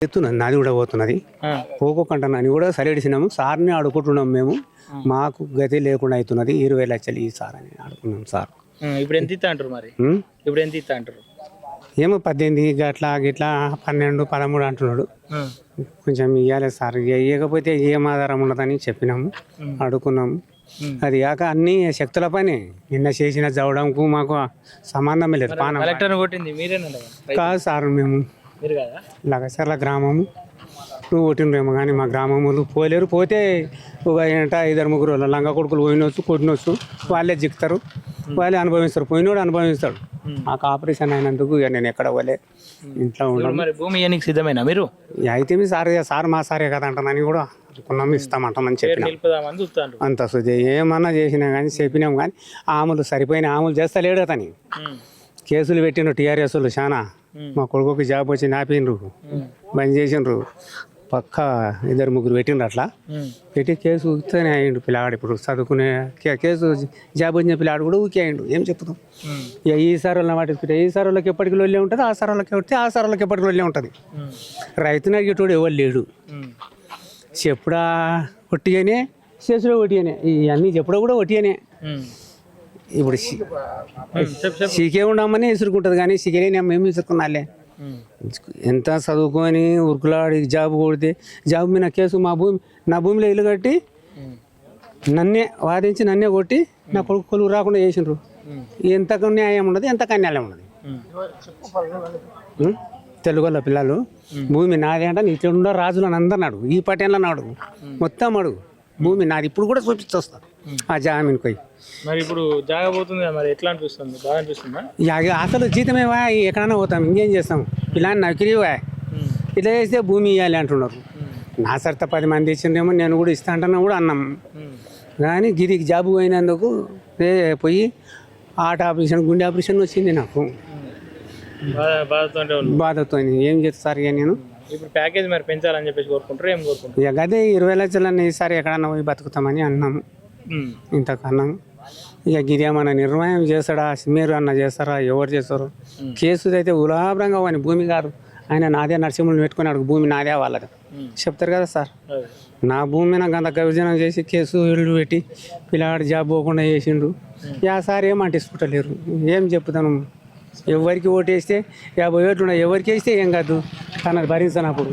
ఎత్తున్నది నాది కూడా పోతున్నది పోకోకుండా నన్ను కూడా సరిడిసినాము సార్ని అడుగుతున్నాం మేము మాకు గతి లేకుండా అవుతున్నది 20 లక్షలు ఈ సార్ అని అడుగుతున్నాం సార్. ఇప్పుడు ఎంత ఇస్తా అంటారు మరి? ఇప్పుడు ఎంత ఇస్తా అంటారు? ఏమో 18 గట్లా గిట్లా 12, 13 అంటున్నాడు. కొంచెం ఇవ్వాలి సార్, ఇవ్వకపోతే ఏం ఆధారం ఉండదని చెప్పినాము అడుగున్నాము. అది కాక అన్ని శక్తుల పని నిన్న చేసిన చదవడంకు మాకు సంబంధం లేదు. కలెక్టర్ కొట్టింది మీరేనా? కాదు సార్, మేము మీరు కదా లగసర్ల గ్రామము నువ్వు కొట్టినరేమో కానీ మా గ్రామములు పోలేరు. పోతే ఒక 5-6 లంగా కొడుకులు పోయినొచ్చు కొట్టినొచ్చు వాళ్ళే జిక్కుతారు, వాళ్ళే అనుభవిస్తారు. పోయినోడు అనుభవిస్తాడు. మాకు ఆపరేషన్ అయినందుకు ఇక నేను ఎక్కడ పోలే, ఇంట్లో ఉండను. మరి భూమి ఇవ్వడానికి సిద్ధమేనా మీరు? అయితే మీ సార్ మా సారే కదా అంటానని కూడా అనుకున్నాము, ఇస్తామంటామని చెప్పినాం. అంత సుజీ ఏమన్నా చేసినా కానీ చెప్పినాం కానీ ఆములు సరిపోయిన ఆములు చేస్తలేడు అతని. కేసులు పెట్టిండ్రు టీఆర్ఎస్ వాళ్ళు చాలా. మా కొడుకుకి జాబ్ వచ్చి నాపిండ్రు, బంద్ చేసిండ్రు. పక్క 2-3 పెట్టిండ్రు. అట్లా పెట్టి కేసు ఊకితేనే అయ్యిండు పిల్లగాడు. ఇప్పుడు చదువుకునే కేసు జాబ్ వచ్చిన పిల్లగాడు కూడా ఊకే అయ్యిండు. ఏం చెప్తాం ఇక ఈ సార్ వాళ్ళని పట్టించుకుంటే ఈ సార్ వాళ్ళకి ఎప్పటికి లొల్లే ఉంటుంది, ఆ సార్ వాళ్ళకి కొడితే ఆ సార్ వాళ్ళకి ఎప్పటికి లొల్లే ఉంటుంది. రైతుని అడిగేటోడు ఎవరు లేడు. చెప్పుడా ఒట్టిగానే, చేసులో ఒట్టిగానే, ఇవన్నీ చెప్పుడా కూడా ఒట్టిగానే. ఇప్పుడు సికే ఉండమని విసురుకుంటుంది కానీ సికేనే మేము విసురుకున్నాలే. ఎంత చదువుకొని ఉరుకులాడి జాబ్ కొడితే జాబ్ మీద కేసు నా భూమిలో ఇల్లు కట్టి నన్నే వాదించి నన్నే కొట్టి నా కొడుకు రాకుండా చేసిండ్రు. ఎంత న్యాయం ఉండదు, ఎంత కన్యాయం ఉండదు. తెలుగు వాళ్ళ పిల్లలు భూమి నాది అంటే ఇట్లా రాజులను అందరిని అడుగు, ఈ పట్టణంలో అడుగు, మొత్తం అడుగు. భూమి నాది ఇప్పుడు కూడా చూపించొస్తాను ఆ జామీన్కి పోయి. మరి ఇప్పుడు జాగపోతుంది మరి ఎట్లా అనిపిస్తుంది? బాగా అనిపిస్తుందా? అసలు జీతమే వా ఎక్కడైనా పోతాం, ఇంకేం చేస్తాం. పిల్లని నకిలీ వా ఇట్లా చేస్తే భూమి ఇవ్వాలి అంటున్నారు. నా సరిత 10 మంది ఇచ్చిందేమో నేను కూడా ఇస్తా అంటున్నా కూడా అన్నాం. కానీ గిరికి జాబు పోయినందుకు పోయి హార్ట్ ఆపరేషన్, గుండె ఆపరేషన్ వచ్చింది నాకు. బాధతో ఏం చేస్తారు ఇక నేను. ఇప్పుడు ప్యాకేజ్ మరి పెంచాలని చెప్పేసి కోరుకుంటారు, ఏం కోరుకుంటారు? ఇక అదే 20 లక్షలన్నీ ఈసారి ఎక్కడన్నా పోయి బతుకుతామని అన్నాము. ఇంతకన్నాము. ఇక గిరియమన్న నిర్ణయం చేస్తాడా, మీరు అన్న చేస్తారా, ఎవరు చేస్తారు? కేసు అయితే ఉలాభరంగా వాని భూమి కాదు, ఆయన నాదే నరసింహులు పెట్టుకుని అడుగు భూమి నాదే వాళ్ళది చెప్తారు కదా సార్. నా భూమి నాకు అంత విభజన చేసి కేసు ఇళ్ళు పెట్టి పిల్లగాడు జాబ్ పోకుండా చేసిండు. సార్ ఏం అంటించుకుంటలేరు. ఏం చెప్తాను? ఎవరికి ఓటేస్తే 50 ఓట్లు ఉన్నాయి, ఎవరికి వేస్తే ఏం కాదు, తనది భరించనప్పుడు.